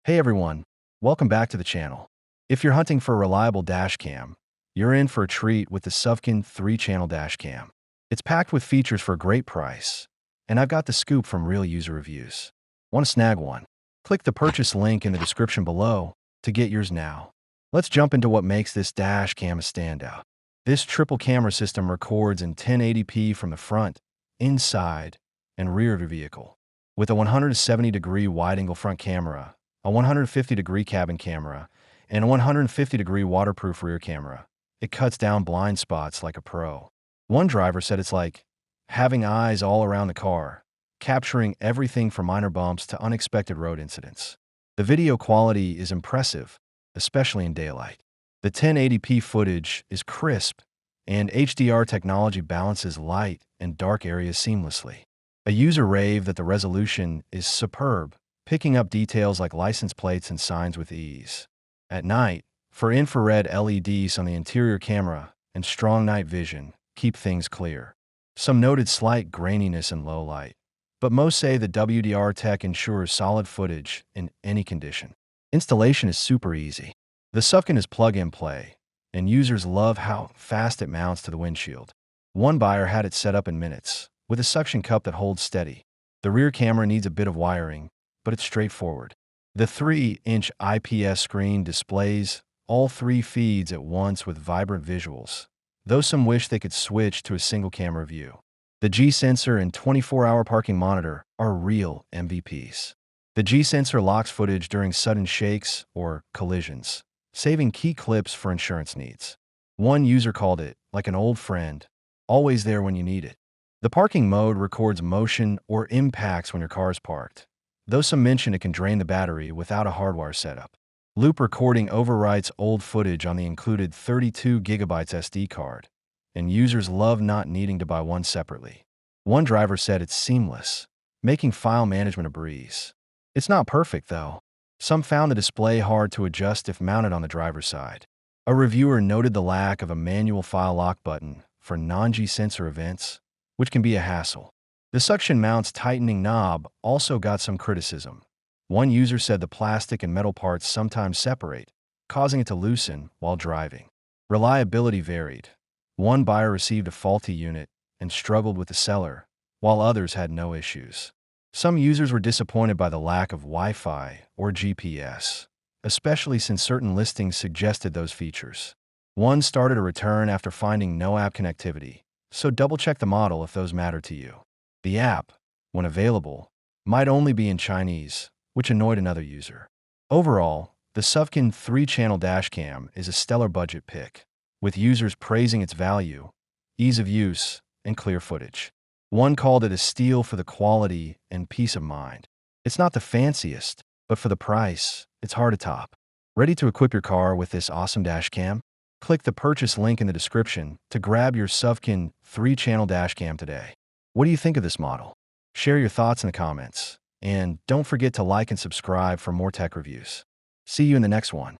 Hey everyone, welcome back to the channel. If you're hunting for a reliable dashcam, you're in for a treat with the Suvcon 3-channel dashcam. It's packed with features for a great price, and I've got the scoop from real user reviews. Want to snag one? Click the purchase link in the description below to get yours now. Let's jump into what makes this dashcam a standout. This triple camera system records in 1080p from the front, inside, and rear of your vehicle. With a 170-degree wide-angle front camera, a 150-degree cabin camera, and a 150-degree waterproof rear camera, it cuts down blind spots like a pro. One driver said it's like having eyes all around the car, capturing everything from minor bumps to unexpected road incidents. The video quality is impressive, especially in daylight. The 1080p footage is crisp, and HDR technology balances light and dark areas seamlessly. A user raved that the resolution is superb, picking up details like license plates and signs with ease. At night, for infrared LEDs on the interior camera and strong night vision, keep things clear. Some noted slight graininess in low light, but most say the WDR tech ensures solid footage in any condition. Installation is super easy. The Suvcon is plug-and-play, and users love how fast it mounts to the windshield. One buyer had it set up in minutes, with a suction cup that holds steady. The rear camera needs a bit of wiring, but it's straightforward. The 3-inch IPS screen displays all three feeds at once with vibrant visuals, though some wish they could switch to a single camera view. The G-sensor and 24-hour parking monitor are real MVPs. The G-sensor locks footage during sudden shakes or collisions, saving key clips for insurance needs. One user called it like an old friend, always there when you need it. The parking mode records motion or impacts when your car is parked, though some mention it can drain the battery without a hardwire setup. Loop recording overwrites old footage on the included 32GB SD card, and users love not needing to buy one separately. One driver said it's seamless, making file management a breeze. It's not perfect, though. Some found the display hard to adjust if mounted on the driver's side. A reviewer noted the lack of a manual file lock button for non-G-sensor events, which can be a hassle. The suction mount's tightening knob also got some criticism. One user said the plastic and metal parts sometimes separate, causing it to loosen while driving. Reliability varied. One buyer received a faulty unit and struggled with the seller, while others had no issues. Some users were disappointed by the lack of Wi-Fi or GPS, especially since certain listings suggested those features. One started a return after finding no app connectivity, so double-check the model if those matter to you. The app, when available, might only be in Chinese, which annoyed another user. Overall, the Suvcon 3-channel dashcam is a stellar budget pick, with users praising its value, ease of use, and clear footage. One called it a steal for the quality and peace of mind. It's not the fanciest, but for the price, it's hard to top. Ready to equip your car with this awesome dashcam? Click the purchase link in the description to grab your Suvcon 3-channel dashcam today. What do you think of this model? Share your thoughts in the comments, and don't forget to like and subscribe for more tech reviews. See you in the next one.